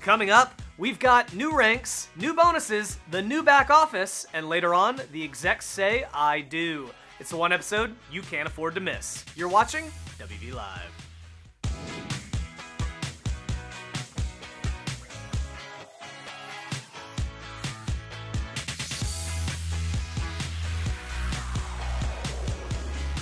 Coming up, we've got new ranks, new bonuses, the new back office, and later on, the execs say I do. It's the one episode you can't afford to miss. You're watching WV Live.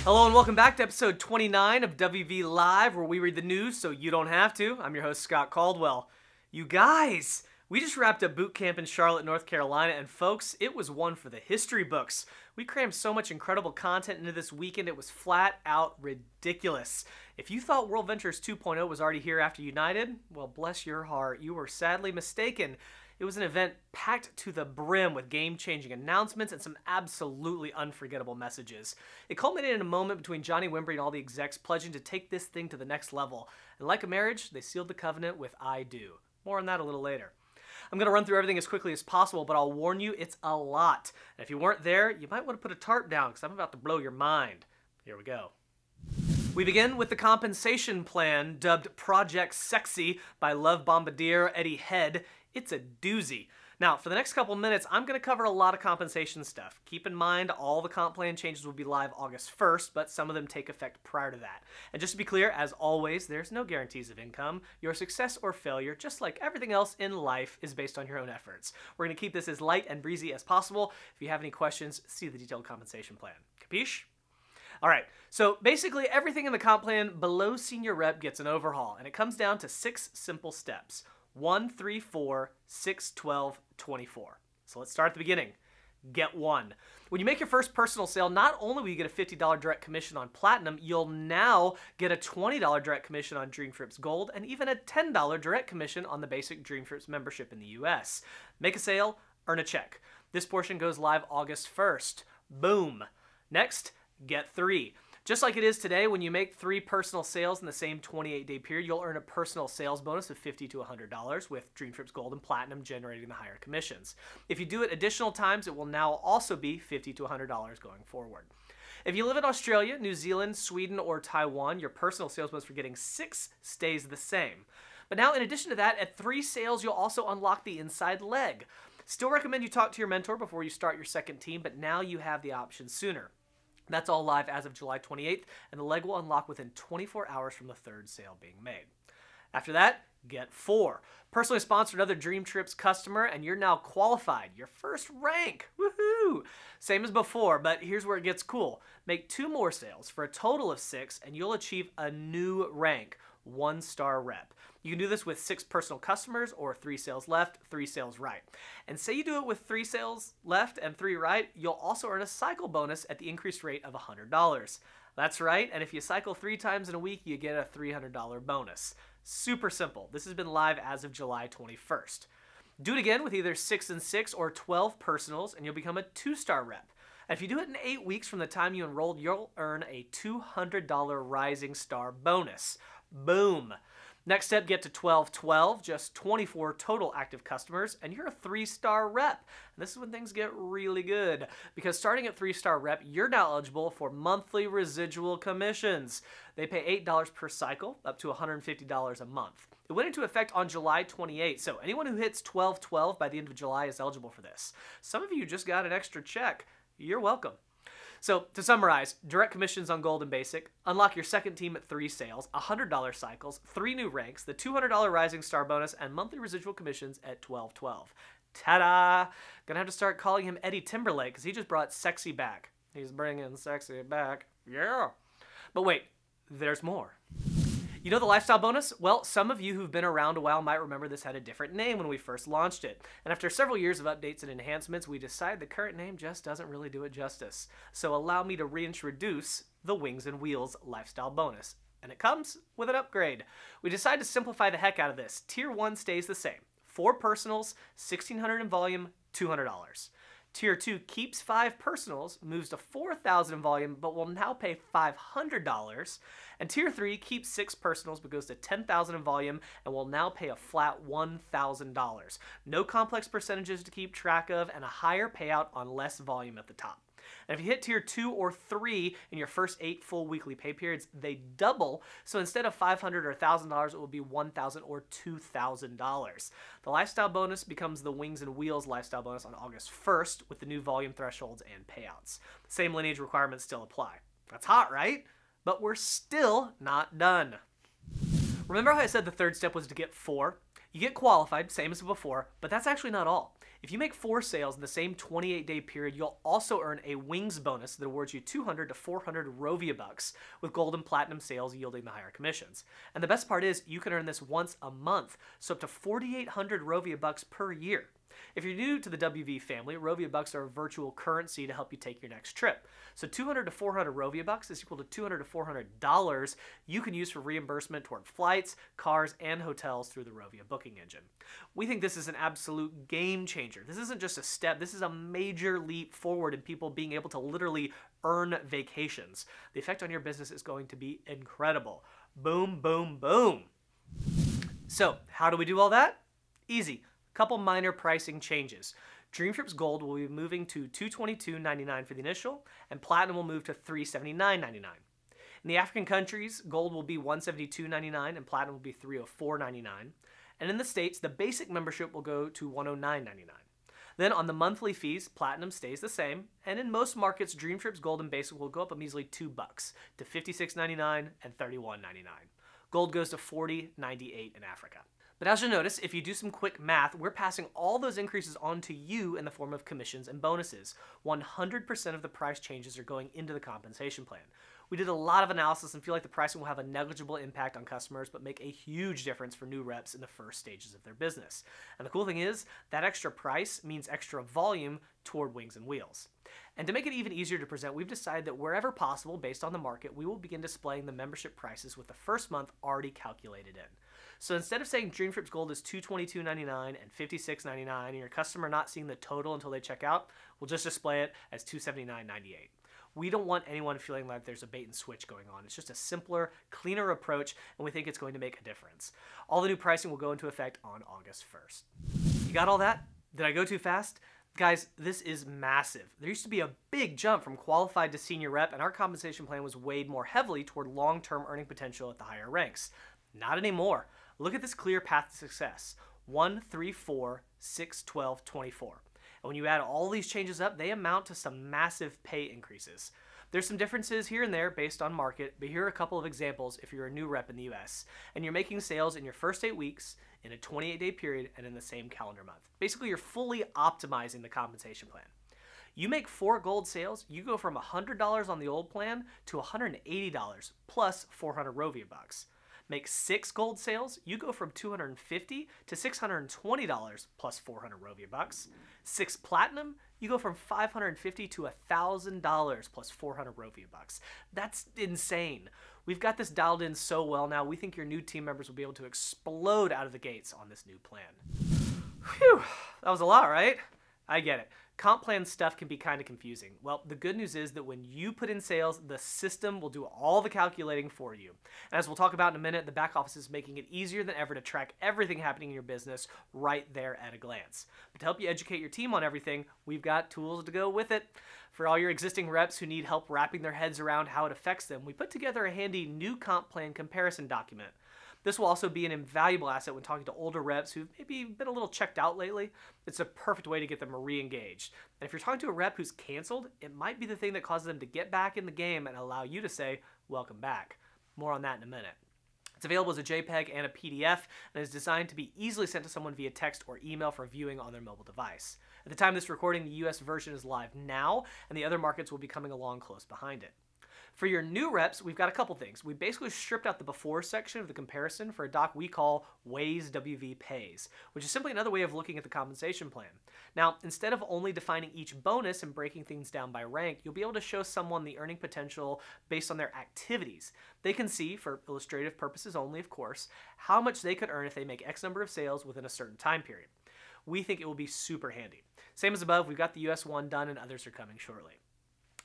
Hello and welcome back to episode 29 of WV Live, where we read the news so you don't have to. I'm your host, Scott Caldwell. You guys, we just wrapped up BootCamp in Charlotte, North Carolina, and folks, it was one for the history books. We crammed so much incredible content into this weekend, it was flat out ridiculous. If you thought WorldVentures 2.0 was already here after United, well, bless your heart, you were sadly mistaken. It was an event packed to the brim with game-changing announcements and some absolutely unforgettable messages. It culminated in a moment between Johnny Wimbrey and all the execs pledging to take this thing to the next level. And like a marriage, they sealed the covenant with I do. More on that a little later. I'm going to run through everything as quickly as possible, but I'll warn you, it's a lot. And if you weren't there, you might want to put a tarp down because I'm about to blow your mind. Here we go. We begin with the compensation plan, dubbed Project Sexy by Love Bombardier Eddie Head. It's a doozy. Now, for the next couple minutes, I'm going to cover a lot of compensation stuff. Keep in mind, all the comp plan changes will be live August 1st, but some of them take effect prior to that. And just to be clear, as always, there's no guarantees of income. Your success or failure, just like everything else in life, is based on your own efforts. We're going to keep this as light and breezy as possible. If you have any questions, see the detailed compensation plan. Capiche? Alright, so basically everything in the comp plan below senior rep gets an overhaul, and it comes down to 6 simple steps. 1, 3, 4, 6, 12, 24. So let's start at the beginning. Get 1. When you make your first personal sale, not only will you get a $50 direct commission on Platinum, you'll now get a $20 direct commission on Dream Trips Gold and even a $10 direct commission on the basic Dream Trips membership in the US. Make a sale, earn a check. This portion goes live August 1st. Boom. Next, get 3. Just like it is today, when you make 3 personal sales in the same 28-day period, you'll earn a personal sales bonus of $50 to $100, with Dream Trips Gold and Platinum generating the higher commissions. If you do it additional times, it will now also be $50 to $100 going forward. If you live in Australia, New Zealand, Sweden, or Taiwan, your personal sales bonus for getting 6 stays the same. But now, in addition to that, at 3 sales, you'll also unlock the inside leg. Still recommend you talk to your mentor before you start your second team, but now you have the option sooner. That's all live as of July 28th, and the leg will unlock within 24 hours from the 3rd sale being made. After that, get 4. Personally sponsor another Dream Trips customer, and you're now qualified. Your first rank. Woohoo! Same as before, but here's where it gets cool. Make 2 more sales for a total of 6, and you'll achieve a new rank, 1-star rep. You can do this with 6 personal customers or 3 sales left, 3 sales right. And say you do it with 3 sales left and 3 right, you'll also earn a cycle bonus at the increased rate of $100. That's right, and if you cycle 3 times in a week, you get a $300 bonus. Super simple. This has been live as of July 21st. Do it again with either 6 and 6 or 12 personals, and you'll become a 2-star rep. And if you do it in 8 weeks from the time you enrolled, you'll earn a $200 Rising Star bonus. Boom! Next step, get to 12-12, just 24 total active customers, and you're a 3-star rep. And this is when things get really good, because starting at 3-star rep, you're now eligible for monthly residual commissions. They pay $8 per cycle, up to $150 a month. It went into effect on July 28th, so anyone who hits 12-12 by the end of July is eligible for this. Some of you just got an extra check. You're welcome. So, to summarize, direct commissions on Gold and Basic, unlock your second team at 3 sales, $100 cycles, 3 new ranks, the $200 Rising Star bonus, and monthly residual commissions at 12-12. Ta-da! Gonna have to start calling him Eddie Timberlake, because he just brought sexy back. He's bringing sexy back. Yeah! But wait, there's more. You know the lifestyle bonus? Well, some of you who've been around a while might remember this had a different name when we first launched it. And after several years of updates and enhancements, we decided the current name just doesn't really do it justice. So allow me to reintroduce the Wings and Wheels lifestyle bonus. And it comes with an upgrade. We decided to simplify the heck out of this. Tier 1 stays the same. 4 personals, $1,600 in volume, $200. Tier 2 keeps 5 personals, moves to $4,000 in volume, but will now pay $500. And Tier 3 keeps 6 personals, but goes to $10,000 in volume, and will now pay a flat $1,000. No complex percentages to keep track of, and a higher payout on less volume at the top. And if you hit tier 2 or 3 in your first 8 full weekly pay periods, they double. So instead of $500 or $1,000, it will be $1,000 or $2,000. The lifestyle bonus becomes the Wings and Wheels lifestyle bonus on August 1st with the new volume thresholds and payouts. The same lineage requirements still apply. That's hot, right? But we're still not done. Remember how I said the third step was to get 4? You get qualified, same as before, but that's actually not all. If you make 4 sales in the same 28-day period, you'll also earn a Wings bonus that awards you 200 to 400 Rovia bucks, with gold and platinum sales yielding the higher commissions. And the best part is, you can earn this once a month, so up to 4,800 Rovia bucks per year. If you're new to the WV family, Rovia bucks are a virtual currency to help you take your next trip. So 200 to 400 Rovia bucks is equal to $200 to $400 you can use for reimbursement toward flights, cars, and hotels through the Rovia booking engine. We think this is an absolute game changer. This isn't just a step, this is a major leap forward in people being able to literally earn vacations. The effect on your business is going to be incredible. Boom, boom, boom. So, how do we do all that? Easy. Couple minor pricing changes. Dream Trips Gold will be moving to $222.99 for the initial, and Platinum will move to $379.99. In the African countries, Gold will be $172.99 and Platinum will be $304.99. And in the States, the basic membership will go to $109.99. Then on the monthly fees, Platinum stays the same, and in most markets, Dream Trips Gold and Basic will go up a measly $2 to $56.99 and $31.99. Gold goes to $40.98 in Africa. But as you'll notice, if you do some quick math, we're passing all those increases on to you in the form of commissions and bonuses. 100% of the price changes are going into the compensation plan. We did a lot of analysis and feel like the pricing will have a negligible impact on customers, but make a huge difference for new reps in the first stages of their business. And the cool thing is, that extra price means extra volume toward Wings and Wheels. And to make it even easier to present, we've decided that wherever possible, based on the market, we will begin displaying the membership prices with the first month already calculated in. So instead of saying Dream Trips Gold is $222.99 and $56.99 and your customer not seeing the total until they check out, we'll just display it as $279.98. We don't want anyone feeling like there's a bait and switch going on. It's just a simpler, cleaner approach, and we think it's going to make a difference. All the new pricing will go into effect on August 1st. You got all that? Did I go too fast? Guys, this is massive. There used to be a big jump from qualified to senior rep, and our compensation plan was weighed more heavily toward long-term earning potential at the higher ranks. Not anymore. Look at this clear path to success. 1, 3, 4, 6, 12, 24. And when you add all these changes up, they amount to some massive pay increases. There's some differences here and there based on market, but here are a couple of examples if you're a new rep in the US and you're making sales in your first 8 weeks, in a 28-day period, and in the same calendar month. Basically, you're fully optimizing the compensation plan. You make 4 gold sales, you go from $100 on the old plan to $180 plus 400 Rovia bucks. Make 6 gold sales, you go from $250 to $620 plus 400 Rovia bucks. 6 platinum, you go from $550 to $1,000 plus 400 Rovia bucks. That's insane. We've got this dialed in so well now, we think your new team members will be able to explode out of the gates on this new plan. Whew, that was a lot, right? I get it. Comp plan stuff can be kind of confusing. Well, the good news is that when you put in sales, the system will do all the calculating for you. And as we'll talk about in a minute, the back office is making it easier than ever to track everything happening in your business right there at a glance. But to help you educate your team on everything, we've got tools to go with it. For all your existing reps who need help wrapping their heads around how it affects them, we put together a handy new comp plan comparison document. This will also be an invaluable asset when talking to older reps who've maybe been a little checked out lately. It's a perfect way to get them re-engaged. And if you're talking to a rep who's canceled, it might be the thing that causes them to get back in the game and allow you to say, welcome back. More on that in a minute. It's available as a JPEG and a PDF and is designed to be easily sent to someone via text or email for viewing on their mobile device. At the time of this recording, the US version is live now, and the other markets will be coming along close behind it. For your new reps, we've got a couple things. We basically stripped out the before section of the comparison for a doc we call Ways WV Pays, which is simply another way of looking at the compensation plan. Now, instead of only defining each bonus and breaking things down by rank, you'll be able to show someone the earning potential based on their activities. They can see, for illustrative purposes only of course, how much they could earn if they make X number of sales within a certain time period. We think it will be super handy. Same as above, we've got the US one done and others are coming shortly.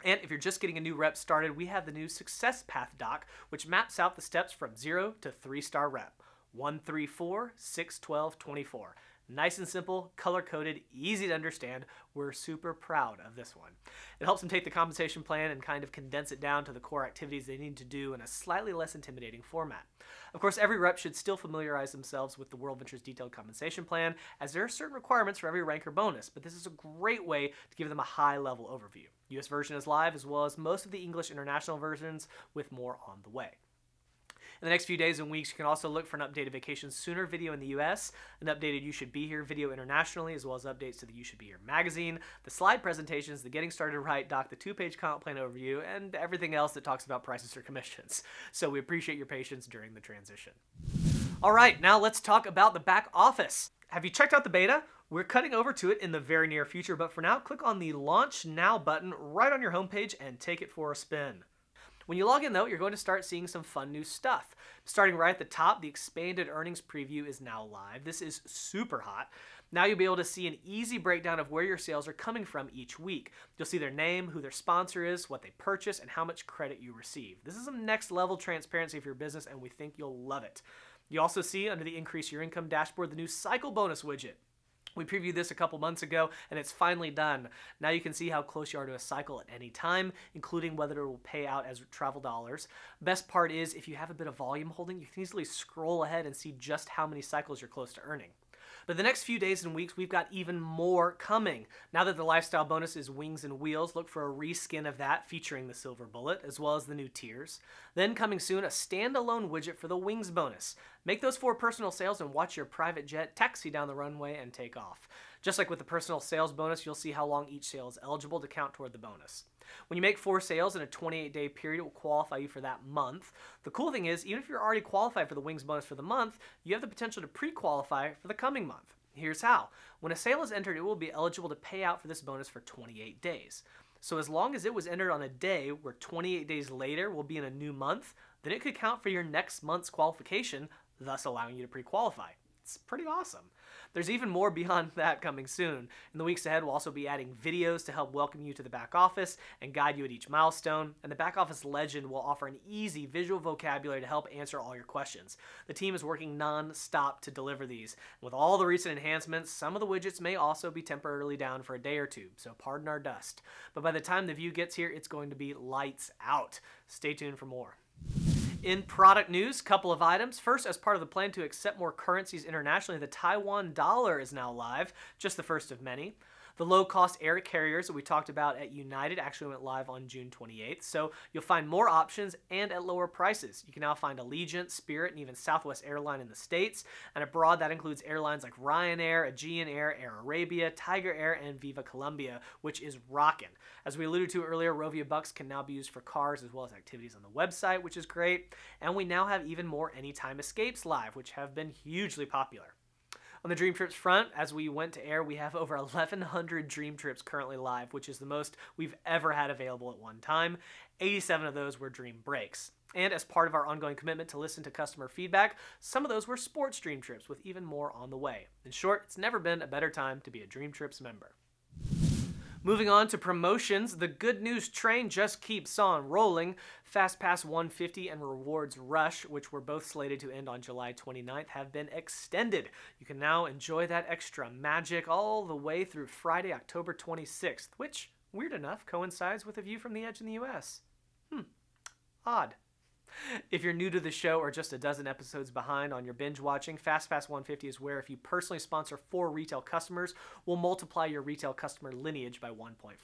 And if you're just getting a new rep started, we have the new Success Path doc, which maps out the steps from 0 to 3-star rep. 134-612-24. Nice and simple, color-coded, easy to understand. We're super proud of this one. It helps them take the compensation plan and kind of condense it down to the core activities they need to do in a slightly less intimidating format. Of course, every rep should still familiarize themselves with the WorldVentures detailed compensation plan, as there are certain requirements for every rank or bonus, but this is a great way to give them a high-level overview. US version is live, as well as most of the English international versions, with more on the way. In the next few days and weeks, you can also look for an updated Vacation Sooner video in the US, an updated You Should Be Here video internationally, as well as updates to the You Should Be Here magazine, the slide presentations, the Getting Started Right doc, the 2-page comp plan overview, and everything else that talks about prices or commissions. So we appreciate your patience during the transition. All right, now let's talk about the back office. Have you checked out the beta? We're cutting over to it in the very near future, but for now, click on the Launch Now button right on your homepage and take it for a spin. When you log in, though, you're going to start seeing some fun new stuff. Starting right at the top, the expanded earnings preview is now live. This is super hot. Now you'll be able to see an easy breakdown of where your sales are coming from each week. You'll see their name, who their sponsor is, what they purchase, and how much credit you receive. This is some next level transparency for your business, and we think you'll love it. You also see under the Increase Your Income dashboard the new Cycle Bonus widget. We previewed this a couple months ago, and it's finally done. Now you can see how close you are to a cycle at any time, including whether it will pay out as travel dollars. Best part is, if you have a bit of volume holding, you can easily scroll ahead and see just how many cycles you're close to earning. But the next few days and weeks, we've got even more coming. Now that the lifestyle bonus is Wings and Wheels, look for a reskin of that featuring the silver bullet, as well as the new tiers. Then coming soon, a standalone widget for the Wings bonus. Make those 4 personal sales and watch your private jet taxi down the runway and take off. Just like with the personal sales bonus, you'll see how long each sale is eligible to count toward the bonus. When you make 4 sales in a 28-day period, it will qualify you for that month. The cool thing is, even if you're already qualified for the Wings bonus for the month, you have the potential to pre-qualify for the coming month. Here's how. When a sale is entered, it will be eligible to pay out for this bonus for 28 days. So as long as it was entered on a day where 28 days later will be in a new month, then it could count for your next month's qualification, thus allowing you to pre-qualify. It's pretty awesome. There's even more beyond that coming soon. In the weeks ahead, we'll also be adding videos to help welcome you to the back office and guide you at each milestone. And the back office legend will offer an easy visual vocabulary to help answer all your questions. The team is working non-stop to deliver these. With all the recent enhancements, some of the widgets may also be temporarily down for a day or two, so pardon our dust. But by the time the view gets here, it's going to be lights out. Stay tuned for more. In product news, couple of items. First, as part of the plan to accept more currencies internationally, the Taiwan dollar is now live, just the first of many. The low-cost air carriers that we talked about at United actually went live on June 28th, so you'll find more options and at lower prices. You can now find Allegiant, Spirit, and even Southwest Airline in the States, and abroad that includes airlines like Ryanair, Aegean Air, Air Arabia, Tiger Air, and Viva Colombia, which is rockin'. As we alluded to earlier, Rovia Bucks can now be used for cars as well as activities on the website, which is great, and we now have even more Anytime Escapes live, which have been hugely popular. On the Dream Trips front, as we went to air, we have over 1,100 Dream Trips currently live, which is the most we've ever had available at one time. 87 of those were Dream Breaks. And as part of our ongoing commitment to listen to customer feedback, some of those were sports Dream Trips, with even more on the way. In short, it's never been a better time to be a Dream Trips member. Moving on to promotions, the good news train just keeps on rolling. FastPass 150 and Rewards Rush, which were both slated to end on July 29th, have been extended. You can now enjoy that extra magic all the way through Friday, October 26th, which, weird enough, coincides with a view from the Edge in the US. Odd. If you're new to the show or just a dozen episodes behind on your binge watching, FastPass 150 is where if you personally sponsor 4 retail customers, we'll multiply your retail customer lineage by 1.5.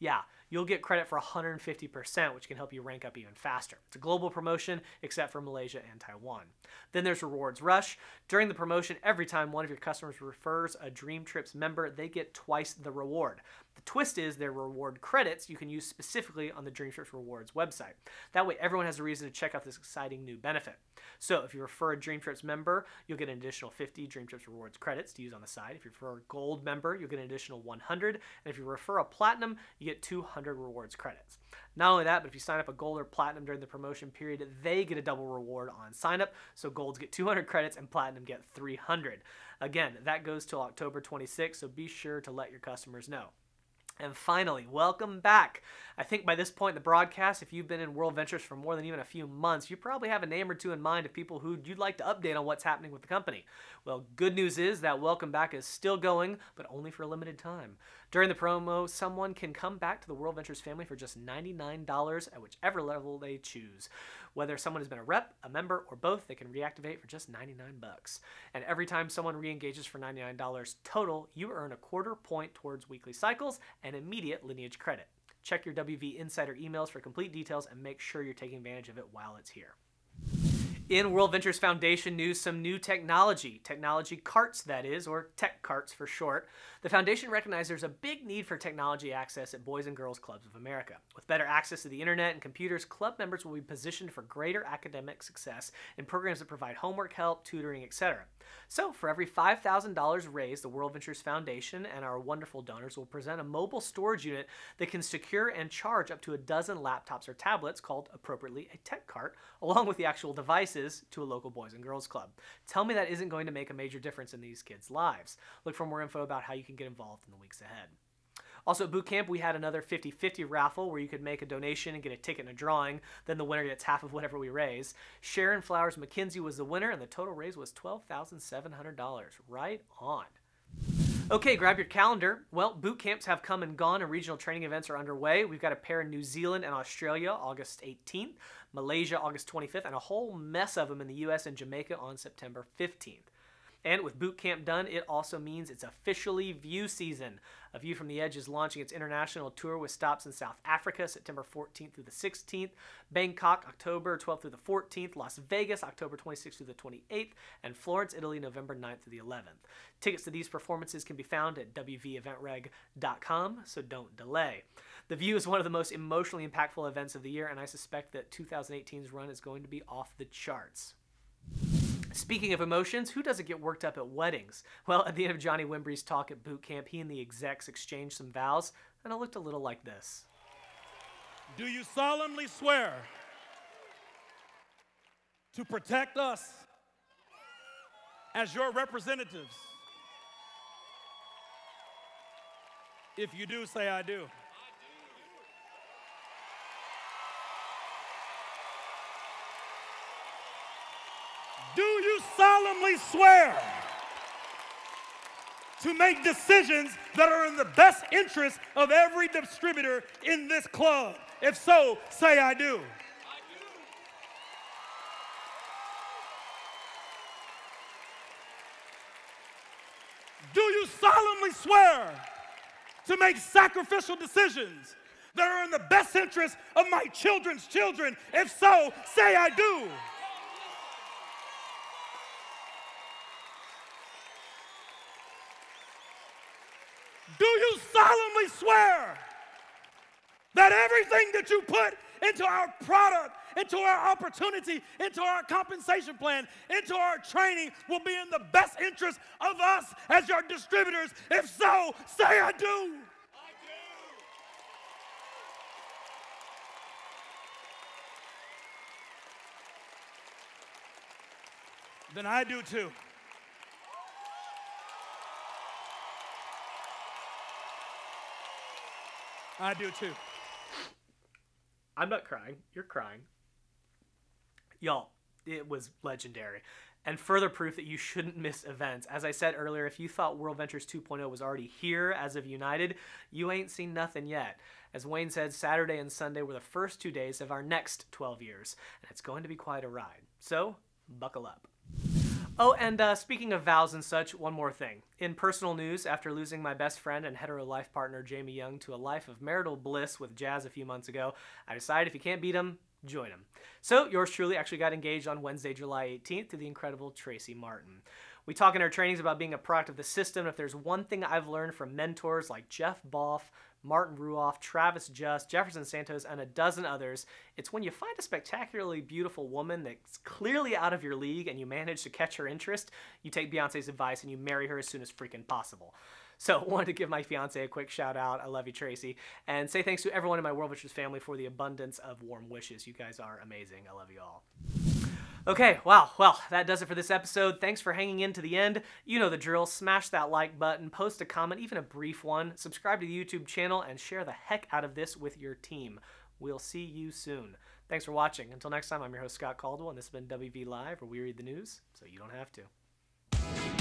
Yeah, you'll get credit for 150%, which can help you rank up even faster. It's a global promotion, except for Malaysia and Taiwan. Then there's Rewards Rush. During the promotion, every time one of your customers refers a Dream Trips member, they get twice the reward. The twist is their reward credits you can use specifically on the Dream Trips Rewards website. That way everyone has a reason to check out this exciting new benefit. So if you refer a Dream Trips member, you'll get an additional 50 Dream Trips Rewards credits to use on the site. If you refer a Gold member, you'll get an additional 100. And if you refer a Platinum, you get 200 rewards credits. Not only that, but if you sign up a Gold or Platinum during the promotion period, they get a double reward on sign up. So Golds get 200 credits and Platinum get 300. Again, that goes till October 26th, so be sure to let your customers know. And finally, welcome back. I think by this point in the broadcast, if you've been in WorldVentures for more than even a few months, you probably have a name or two in mind of people who you'd like to update on what's happening with the company. Well, good news is that welcome back is still going, but only for a limited time. During the promo, someone can come back to the WorldVentures family for just $99 at whichever level they choose. Whether someone has been a rep, a member, or both, they can reactivate for just $99. And every time someone re-engages for $99 total, you earn a quarter point towards weekly cycles and immediate lineage credit. Check your WV Insider emails for complete details and make sure you're taking advantage of it while it's here. In WorldVentures Foundation news, some new technology carts that is, or tech carts for short. The Foundation recognizes there's a big need for technology access at Boys and Girls Clubs of America. With better access to the internet and computers, club members will be positioned for greater academic success in programs that provide homework help, tutoring, etc. So for every $5,000 raised, the WorldVentures Foundation and our wonderful donors will present a mobile storage unit that can secure and charge up to a dozen laptops or tablets, called appropriately a tech cart, along with the actual devices to a local Boys and Girls Club. Tell me that isn't going to make a major difference in these kids' lives. Look for more info about how you can get involved in the weeks ahead. Also at BootCamp, we had another 50-50 raffle where you could make a donation and get a ticket in a drawing. Then the winner gets half of whatever we raise. Sharon Flowers McKenzie was the winner, and the total raise was $12,700. Right on. Okay, grab your calendar. Well, boot camps have come and gone and regional training events are underway. We've got a pair in New Zealand and Australia August 18th, Malaysia August 25th, and a whole mess of them in the US and Jamaica on September 15th. And with boot camp done, it also means it's officially View season. A View from the Edge is launching its international tour with stops in South Africa, September 14th through the 16th, Bangkok, October 12th through the 14th, Las Vegas, October 26th through the 28th, and Florence, Italy, November 9th through the 11th. Tickets to these performances can be found at wveventreg.com, so don't delay. The View is one of the most emotionally impactful events of the year, and I suspect that 2018's run is going to be off the charts. Speaking of emotions, who doesn't get worked up at weddings? Well, at the end of Johnny Wimbrey's talk at BootCamp, he and the execs exchanged some vows, and it looked a little like this. Do you solemnly swear to protect us as your representatives? If you do, say I do. Do you solemnly swear to make decisions that are in the best interest of every distributor in this club? If so, say I do. Do you solemnly swear to make sacrificial decisions that are in the best interest of my children's children? If so, say I do. Do you solemnly swear that everything that you put into our product, into our opportunity, into our compensation plan, into our training will be in the best interest of us as your distributors? If so, say I do. I do. Then I do too. I do too. I'm not crying. You're crying. Y'all, it was legendary. And further proof that you shouldn't miss events. As I said earlier, if you thought WorldVentures 2.0 was already here as of United, you ain't seen nothing yet. As Wayne said, Saturday and Sunday were the first 2 days of our next 12 years. And it's going to be quite a ride. So, buckle up. Oh, and speaking of vows and such, one more thing. In personal news, after losing my best friend and hetero life partner Jamie Young to a life of marital bliss with Jazz a few months ago, I decided if you can't beat him, join him. So yours truly actually got engaged on Wednesday, July 18th to the incredible Tracy Martin. We talk in our trainings about being a product of the system. If there's one thing I've learned from mentors like Jeff Boff, Martin Ruoff, Travis Just, Jefferson Santos, and a dozen others, it's when you find a spectacularly beautiful woman that's clearly out of your league and you manage to catch her interest, you take Beyonce's advice and you marry her as soon as freaking possible. So wanted to give my fiance a quick shout out. I love you, Tracy. And say thanks to everyone in my WorldVentures family for the abundance of warm wishes. You guys are amazing. I love you all. Okay, wow, well, that does it for this episode. Thanks for hanging in to the end. You know the drill. Smash that like button, post a comment, even a brief one. Subscribe to the YouTube channel, and share the heck out of this with your team. We'll see you soon. Thanks for watching. Until next time, I'm your host, Scott Caldwell, and this has been WV Live, where we read the news so you don't have to.